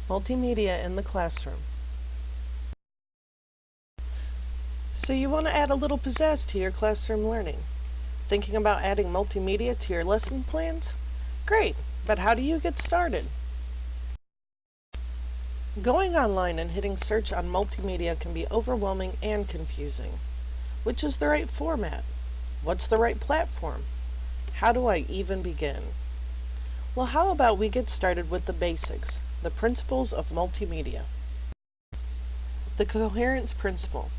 Multimedia in the classroom. So you want to add a little pizzazz to your classroom learning. Thinking about adding multimedia to your lesson plans? Great, but how do you get started? Going online and hitting search on multimedia can be overwhelming and confusing. Which is the right format? What's the right platform? How do I even begin? Well, how about we get started with the basics, the principles of multimedia. The coherence principle.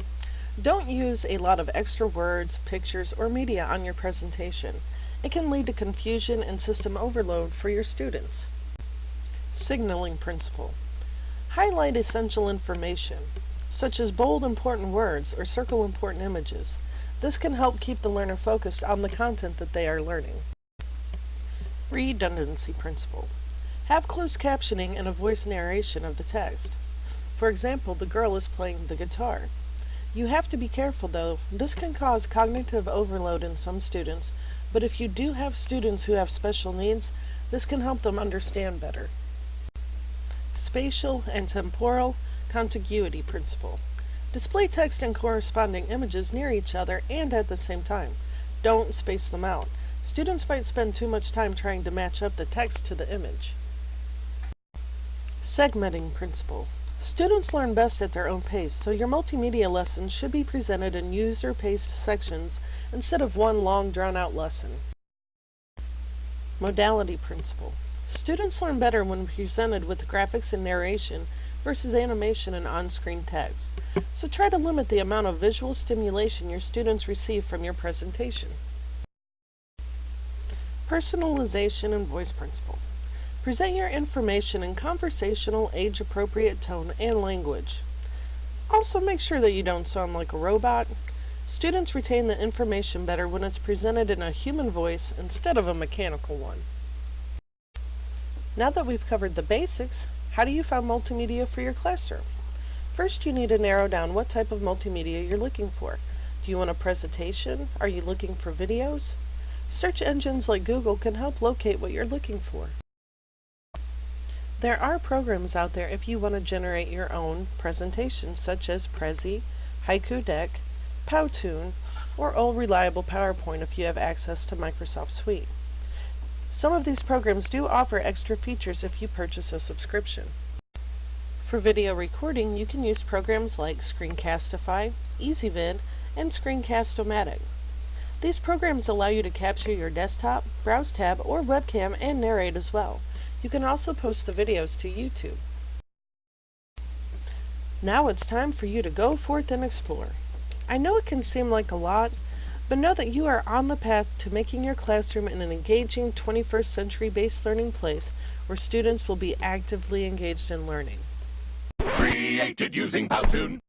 Don't use a lot of extra words, pictures, or media on your presentation. It can lead to confusion and system overload for your students. Signaling principle. Highlight essential information, such as bold important words or circle important images. This can help keep the learner focused on the content that they are learning. Redundancy principle. Have closed captioning and a voice narration of the text. For example, the girl is playing the guitar. You have to be careful though, this can cause cognitive overload in some students, but if you do have students who have special needs, this can help them understand better. Spatial and temporal contiguity principle. Display text and corresponding images near each other and at the same time. Don't space them out. Students might spend too much time trying to match up the text to the image. Segmenting principle. Students learn best at their own pace, so your multimedia lessons should be presented in user-paced sections instead of one long drawn-out lesson. Modality principle. Students learn better when presented with graphics and narration versus animation and on-screen text, so try to limit the amount of visual stimulation your students receive from your presentation. Personalization and voice principle. Present your information in conversational, age-appropriate tone and language. Also make sure that you don't sound like a robot. Students retain the information better when it's presented in a human voice instead of a mechanical one. Now that we've covered the basics, how do you find multimedia for your classroom? First, you need to narrow down what type of multimedia you're looking for. Do you want a presentation? Are you looking for videos? Search engines like Google can help locate what you're looking for. There are programs out there if you want to generate your own presentations, such as Prezi, Haiku Deck, Powtoon, or All Reliable PowerPoint if you have access to Microsoft Suite. Some of these programs do offer extra features if you purchase a subscription. For video recording, you can use programs like Screencastify, EasyVid, and Screencast-O-Matic. These programs allow you to capture your desktop, browse tab, or webcam and narrate as well. You can also post the videos to YouTube. Now it's time for you to go forth and explore. I know it can seem like a lot, but know that you are on the path to making your classroom an engaging 21st century-based learning place where students will be actively engaged in learning. Created using Powtoon.